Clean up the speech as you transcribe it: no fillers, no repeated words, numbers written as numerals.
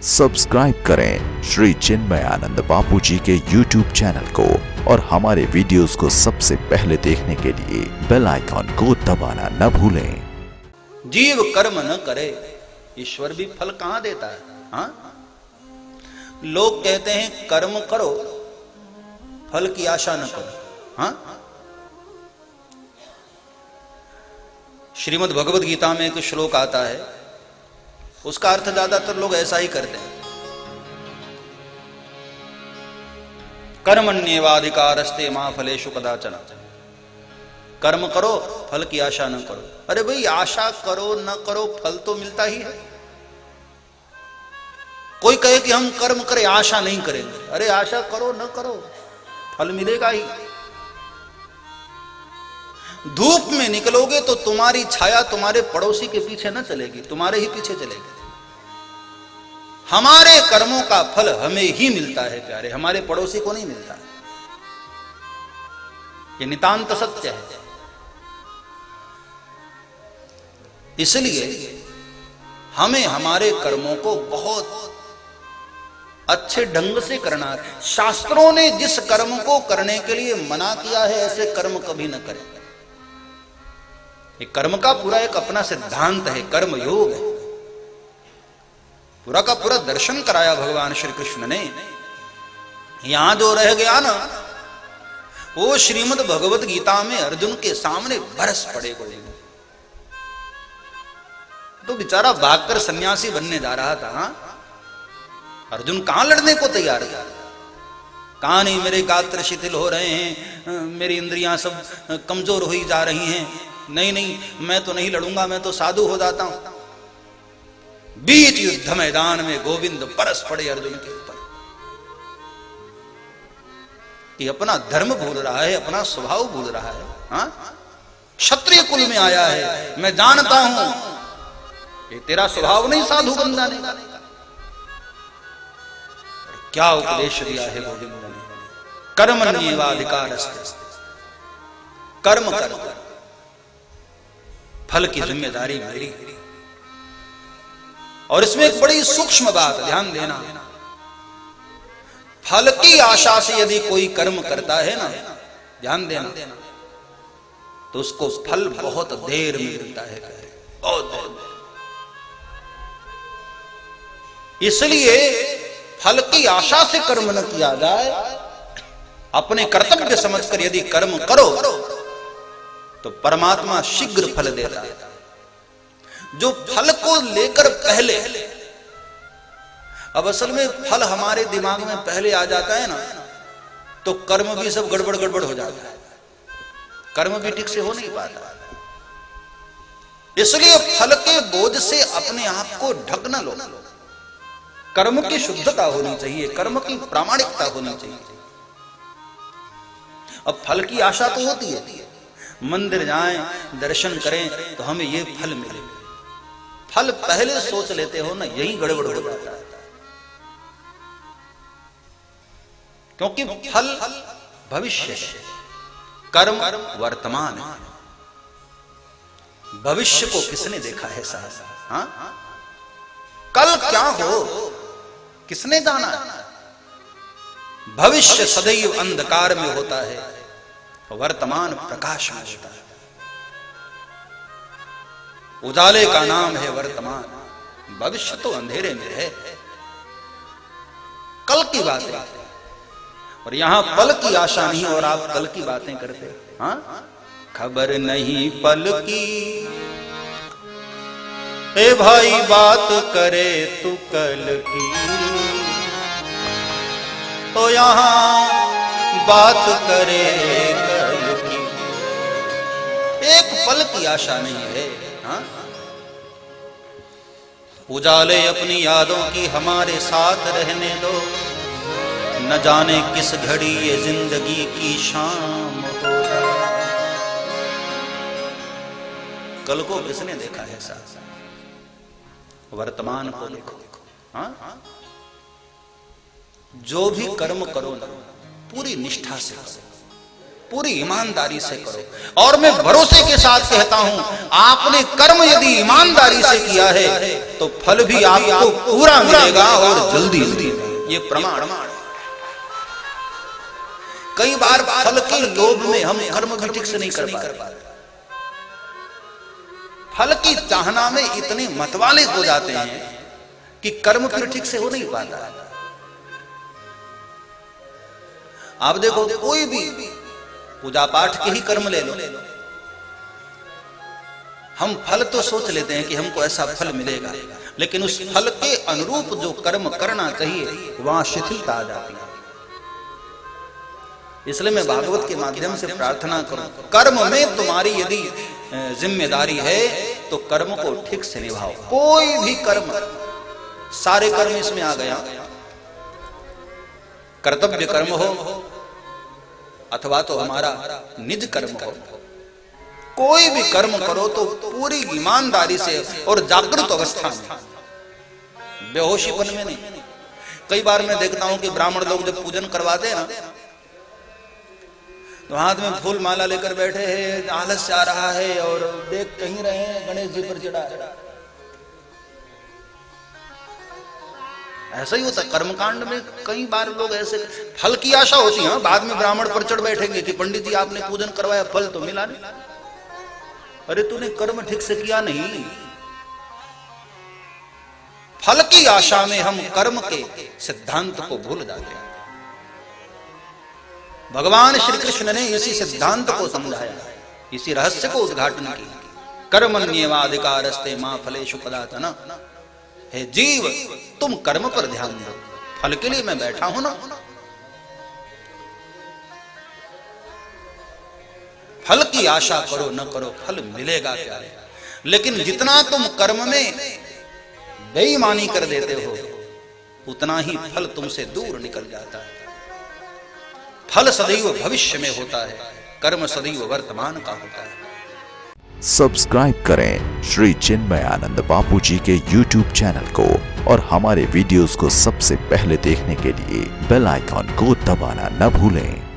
Subscribe करें श्री चिन्मयानंद बापू जी के YouTube channel को और हमारे वीडियोस को सबसे पहले देखने के लिए बेल आइकॉन को दबाना न भूलें। जीव कर्म न करे ईश्वर भी फल कहां देता है? हाँ, लोग कहते हैं कर्म करो फल की आशा न करो। हाँ, श्रीमद् भगवद गीता में एक श्लोक आता है, उसका अर्थ ज्यादातर लोग ऐसा ही करते हैं, कर्मण्येवाधिकारस्ते मा फलेषु कदाचन। कर्म करो फल की आशा न करो। अरे भाई, आशा करो न करो फल तो मिलता ही है। कोई कहे कि हम कर्म करें आशा नहीं करेंगे, अरे आशा करो न करो फल मिलेगा ही। धूप में निकलोगे तो तुम्हारी छाया तुम्हारे पड़ोसी के पीछे न चलेगी, तुम्हारे ही पीछे चलेगी। हमारे कर्मों का फल हमें ही मिलता है प्यारे, हमारे पड़ोसी को नहीं मिलता। ये नितांत सत्य है। इसलिए हमें हमारे कर्मों को बहुत अच्छे ढंग से करना है। शास्त्रों ने जिस कर्म को करने के लिए मना किया है, ऐसे कर्म कभी न करें। ये कर्म का पूरा एक अपना सिद्धांत है, कर्म योग है। पूरा का पूरा दर्शन कराया भगवान श्री कृष्ण ने। यहां जो रह गया ना, वो श्रीमद् भगवद गीता में अर्जुन के सामने बरस पड़े को। तो बेचारा भागकर सन्यासी बनने जा रहा था। अर्जुन कहां लड़ने को तैयार था? कहां नहीं, मेरे गात्र शिथिल हो रहे हैं, मेरी इंद्रियां सब कमजोर हुई जा रही हैं, नहीं नहीं मैं तो नहीं लड़ूंगा, मैं तो साधु हो जाता हूं। बीच युद्ध मैदान में गोविंद बरस पड़े अर्जुन के ऊपर। ये अपना धर्म भूल रहा है, अपना स्वभाव भूल रहा है। हाँ, क्षत्रिय कुल में आया है, मैं जानता हूं ये तेरा स्वभाव नहीं साधु बन जाने का। क्या उपदेश दिया है गोविंद ने? कर्मण्येवाधिकारस्ते, कर्म कर, फल की जिम्मेदारी मेरी। और इसमें एक बड़ी सूक्ष्म बात ध्यान देना, फल की आशा से यदि कोई कर्म करता है ना, ध्यान देना, तो उसको फल बहुत देर में मिलता है, बहुत देर। इसलिए फल की आशा से कर्म न किया जाए, अपने कर्तव्य समझकर यदि कर्म करो तो परमात्मा शीघ्र फल देता है। जो फल को लेकर पहले, अब असल में फल हमारे दिमाग में पहले आ जाता है ना, तो कर्म भी सब गड़बड़ गड़बड़ हो जाता है, कर्म भी ठीक से हो नहीं पाता। इसलिए फल के बोझ से अपने आप को ढक न लो। कर्म की शुद्धता होनी चाहिए, कर्म की प्रामाणिकता होनी चाहिए। अब फल की आशा तो होती है, मंदिर जाएं दर्शन करें तो हमें ये फल मिले। फल पहले सोच लेते हो ना, यही गड़बड़ हो जाता है। क्योंकि फल भविष्य है, कर्म वर्तमान है। भविष्य को किसने देखा है साहब? हाँ, कल क्या हो किसने जाना? भविष्य सदैव अंधकार में होता है, वर्तमान प्रकाश में होता है। उजाले का नाम है वर्तमान, भविष्य तो अंधेरे में है। कल की बात है, और यहां पल की आशा नहीं, और आप कल की बातें करते। हाँ, खबर नहीं पल की, ए भाई बात करे तू कल की, तो यहां बात करे कल की। एक पल की आशा नहीं है। हाँ? उजाले अपनी यादों की हमारे साथ रहने दो, न जाने किस घड़ी ये जिंदगी की शाम हो। कल को किसने देखा है साथ? वर्तमान को देखो। हाँ? जो भी कर्म करो ना, पूरी निष्ठा से करो, पूरी ईमानदारी से करो। और मैं भरोसे के साथ कहता हूं, आपने कर्म यदि ईमानदारी से किया है तो फल भी आपको पूरा मिलेगा और जल्दी मिलेगा। ये प्रमाण। कई बार फल के लोभ में हम कर्म भी ठीक से नहीं कर पाते, फल की चाहना में इतने मतवाले हो जाते हैं कि कर्म फिर ठीक से हो नहीं पाता। आप देखो, कोई भी पूजा पाठ के ही कर्म ले लो, हम फल तो सोच लेते हैं कि हमको ऐसा फल मिलेगा, लेकिन उस फल के अनुरूप जो कर्म करना चाहिए वहां शिथिलता आ जाती है। इसलिए मैं भागवत के माध्यम से प्रार्थना करूं, कर्म में तुम्हारी यदि जिम्मेदारी है तो कर्म को ठीक से निभाओ। कोई भी कर्म, सारे कर्म इसमें आ गया, कर्तव्य कर्म हो अथवा तो हमारा निज कर्म हो, कोई भी कर्म करो तो पूरी ईमानदारी से और जागृत अवस्था में, बेहोशीपन में नहीं। कई बार मैं देखता हूं कि ब्राह्मण लोग जब पूजन करवाते हैं ना, तो हाथ में फूल माला लेकर बैठे हैं, आलस आ रहा है और देख कहीं रहे हैं गणेश जी पर चढ़ा। ऐसा ही होता कर्मकांड में। कई बार लोग ऐसे फल की आशा होती है, बाद में ब्राह्मण पर चढ़ बैठेंगे कि पंडित जी आपने पूजन करवाया, फल तो मिला नहीं। अरे तूने कर्म ठीक से किया नहीं। फल की आशा में हम कर्म के सिद्धांत को भूल जाते हैं। भगवान श्री कृष्ण ने इसी सिद्धांत को समझाया, इसी रहस्य को उद्घाटन किया। कर्मण्येवाधिकारस्ते मां फलेषु कदाचन। हे जीव, तुम कर्म पर ध्यान दो, फल के लिए मैं बैठा हूं ना। फल की आशा करो न करो, फल मिलेगा क्या। लेकिन जितना तुम कर्म में बेईमानी कर देते हो, उतना ही फल तुमसे दूर निकल जाता है। फल सदैव भविष्य में होता है, कर्म सदैव वर्तमान का होता है। सब्सक्राइब करें श्री चिन्मयानंद बापू जी के YouTube चैनल को और हमारे वीडियोस को सबसे पहले देखने के लिए बेल आइकॉन को दबाना न भूलें।